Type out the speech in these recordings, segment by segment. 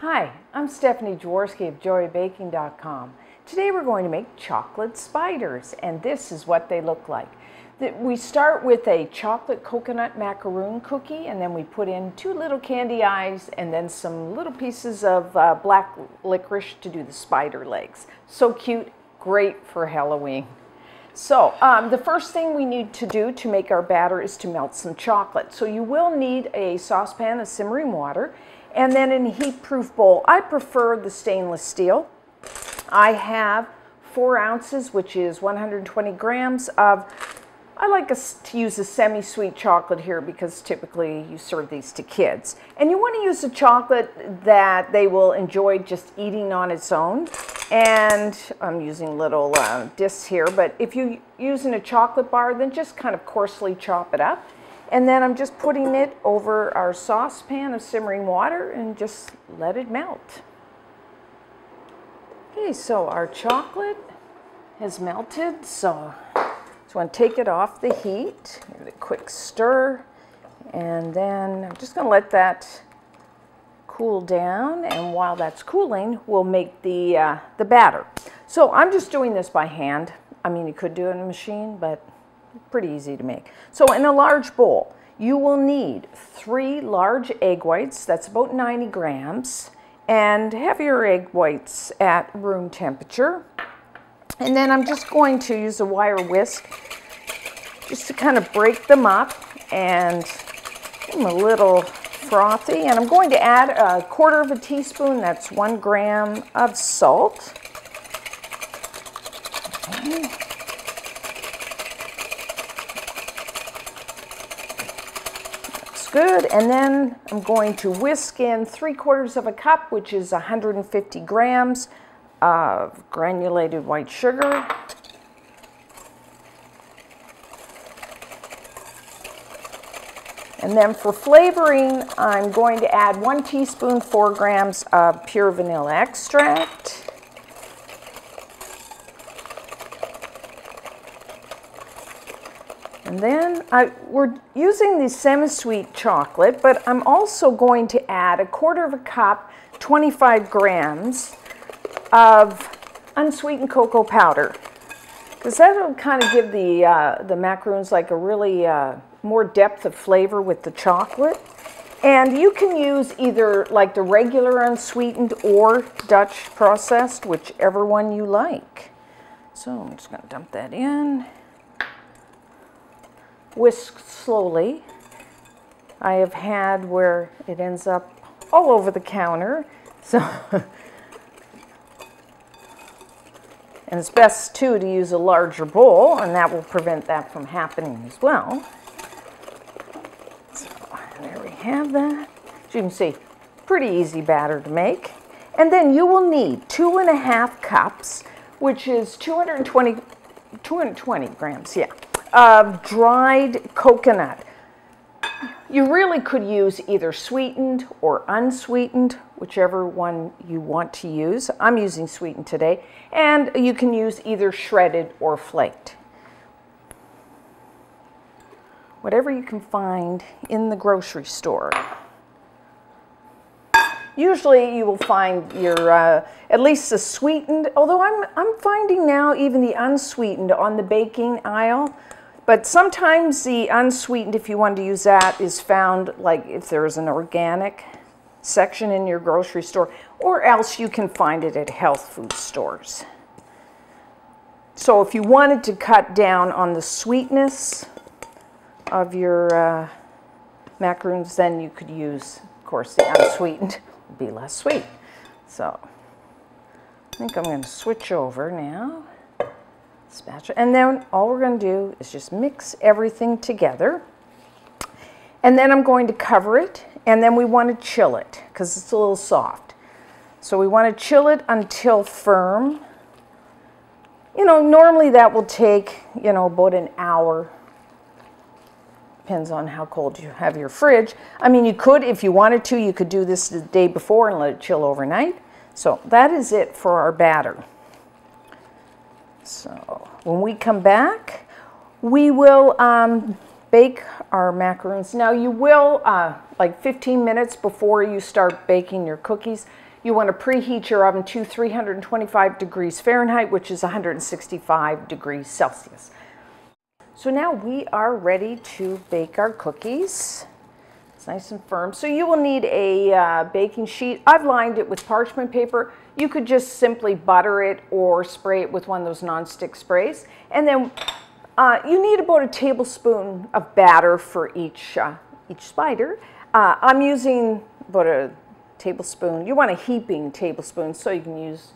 Hi, I'm Stephanie Jaworski of joybaking.com. Today we're going to make chocolate spiders, and this is what they look like. We start with a chocolate coconut macaroon cookie, and then we put in 2 little candy eyes and then some little pieces of black licorice to do the spider legs. So cute, great for Halloween. So the first thing we need to do to make our batter is to melt some chocolate. So you will need a saucepan of simmering water and then in a heat-proof bowl. I prefer the stainless steel. I have 4 ounces, which is 120 grams of, I like us to use a semi-sweet chocolate here because typically you serve these to kids. And you want to use a chocolate that they will enjoy just eating on its own. And I'm using little discs here, but if you're using a chocolate bar, then just kind of coarsely chop it up. And then I'm just putting it over our saucepan of simmering water and just let it melt. Okay, so our chocolate has melted, so just want to take it off the heat, give it a quick stir, and then I'm just going to let that cool down, and while that's cooling, we'll make the batter. So I'm just doing this by hand. I mean, you could do it in a machine, but pretty easy to make. So in a large bowl, you will need 3 large egg whites, that's about 90 grams, and have your egg whites at room temperature. And then I'm just going to use a wire whisk just to kind of break them up and give them a little frothy. And I'm going to add 1/4 teaspoon, that's 1 gram of salt. Okay. Good, and then I'm going to whisk in 3/4 cup, which is 150 grams of granulated white sugar. And then for flavoring, I'm going to add 1 teaspoon, 4 grams of pure vanilla extract. And then we're using the semi-sweet chocolate, but I'm also going to add 1/4 cup, 25 grams of unsweetened cocoa powder, because that will kind of give the macaroons like a really more depth of flavor with the chocolate. And you can use either like the regular unsweetened or Dutch processed, whichever one you like. So I'm just going to dump that in. Whisk slowly. I have had where it ends up all over the counter, so and it's best too to use a larger bowl, and that will prevent that from happening as well. So there we have that. As you can see, pretty easy batter to make. And then you will need 2.5 cups, which is 220 grams, yeah, of dried coconut. You really could use either sweetened or unsweetened, whichever one you want to use. I'm using sweetened today, and you can use either shredded or flaked. Whatever you can find in the grocery store. Usually you will find your, at least the sweetened, although I'm finding now even the unsweetened on the baking aisle. But sometimes the unsweetened, if you want to use that, is found like if there's an organic section in your grocery store, or else you can find it at health food stores. So if you wanted to cut down on the sweetness of your macaroons, then you could use, of course, the unsweetened. Would be less sweet. So I think I'm going to switch over now. Spatula, and then all we're going to do is just mix everything together, and then I'm going to cover it, and then we want to chill it because it's a little soft. So we want to chill it until firm. You know, normally that will take, you know, about an hour. Depends on how cold you have your fridge. I mean, you could, if you wanted to, you could do this the day before and let it chill overnight. So that is it for our batter. So when we come back, we will bake our macaroons. Now you will, like 15 minutes before you start baking your cookies, You want to preheat your oven to 325 degrees Fahrenheit, which is 165 degrees Celsius. So now we are ready to bake our cookies. It's nice and firm. So you will need a baking sheet. I've lined it with parchment paper. You could just simply butter it or spray it with one of those nonstick sprays. And then you need about a tablespoon of batter for each spider. I'm using about a tablespoon. You want a heaping tablespoon, so you can use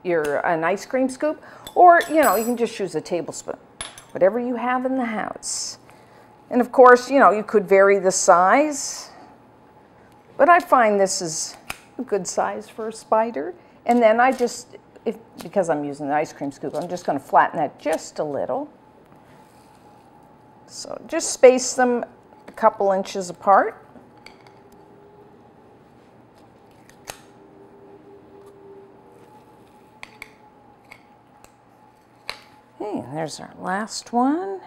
an ice cream scoop, or you can just use a tablespoon, whatever you have in the house. And of course, you could vary the size, but I find this is a good size for a spider. And then because I'm using the ice cream scoop, I'm just going to flatten that just a little. So just space them a couple inches apart. Okay, there's our last one.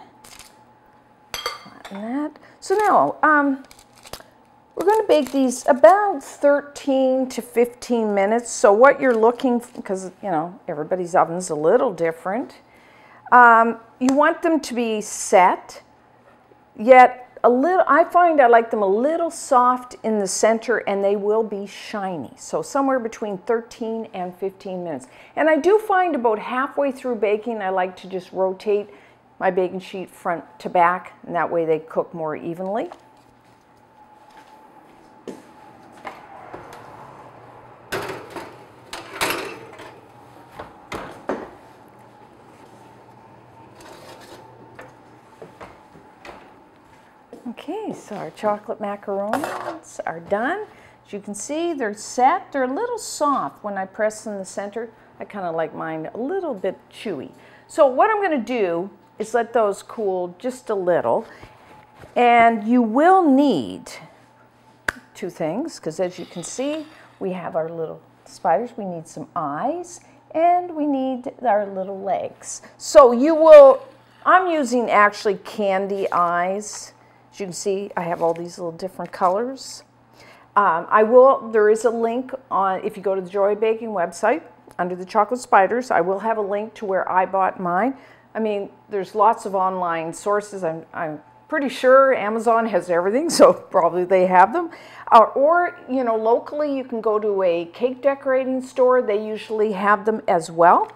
Flatten that. So now, we're going to bake these about 13 to 15 minutes. So what you're looking, because everybody's oven's a little different, you want them to be set, yet I find I like them a little soft in the center, and they will be shiny. So somewhere between 13 and 15 minutes. And I do find about halfway through baking, I like to just rotate my baking sheet front to back, and that way they cook more evenly. Okay, so our chocolate macarons are done. As you can see, they're set. They're a little soft when I press in the center. I kind of like mine a little bit chewy. So what I'm going to do is let those cool just a little. And you will need two things, because as you can see, we have our little spiders. We need some eyes, and we need our little legs. So I'm using actually candy eyes. As you can see, I have all these little different colors. There is a link if you go to the Joy Baking website, under the chocolate spiders, I will have a link to where I bought mine. I mean, there's lots of online sources. I'm pretty sure Amazon has everything, so probably they have them. Or locally, you can go to a cake decorating store. They usually have them as well.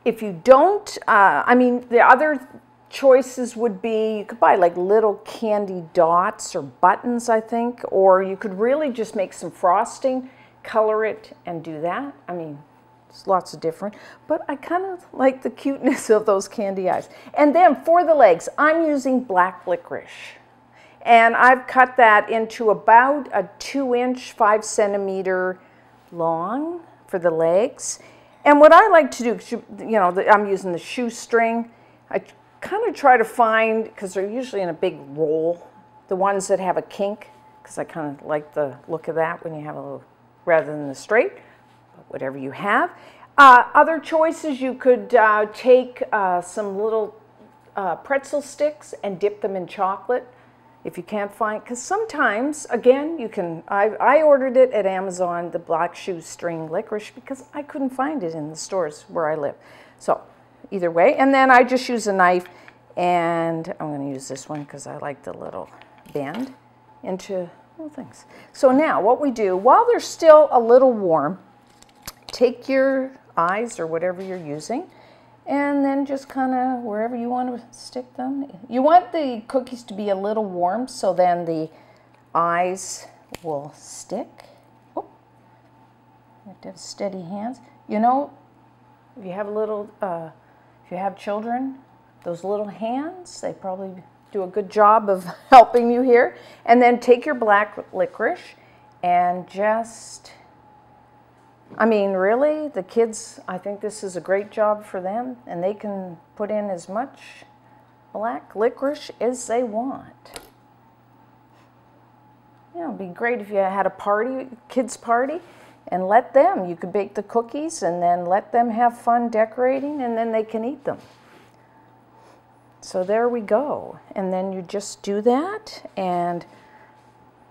If you don't, the other choices would be, you could buy like little candy dots or buttons, I think, or you could really just make some frosting, color it, and do that. I mean, there's lots of different, but I kind of like the cuteness of those candy eyes. And then for the legs, I'm using black licorice. And I've cut that into about a 2-inch, 5-centimeter long for the legs. And what I like to do, I'm using the shoestring. I kind of try to find, because they're usually in a big roll, the ones that have a kink, because I kind of like the look of that when you have a little, rather than the straight, but whatever you have. Other choices, you could take some little pretzel sticks and dip them in chocolate if you can't find, because sometimes, again, you can, I ordered it at Amazon, the black shoestring licorice, because I couldn't find it in the stores where I live. So either way, and then I just use a knife, and I'm going to use this one because I like the little bend into little things. So now what we do, while they're still a little warm, take your eyes or whatever you're using, and then just kind of wherever you want to stick them. You want the cookies to be a little warm, so then the eyes will stick. Oh, you have to have steady hands. If you have if you have children, those little hands, they probably do a good job of helping you here. And then take your black licorice and just, really, the kids, I think this is a great job for them, and they can put in as much black licorice as they want. It'd be great if you had a party, kids' party, and you could bake the cookies and then let them have fun decorating, and then they can eat them. So there we go. And then you just do that, and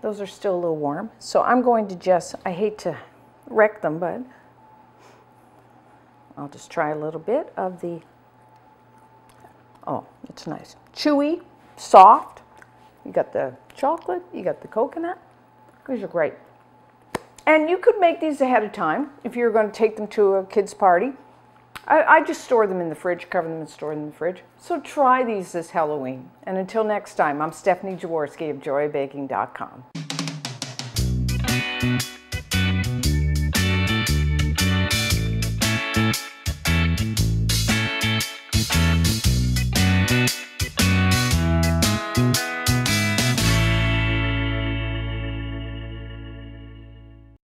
those are still a little warm. So I'm going to I hate to wreck them, but I'll just try a little bit of the, oh, it's nice. Chewy, soft. You got the chocolate, you got the coconut. These are great. And you could make these ahead of time if you're going to take them to a kid's party. I just store them in the fridge, cover them and store them in the fridge. So try these this Halloween. And until next time, I'm Stephanie Jaworski of joyofbaking.com.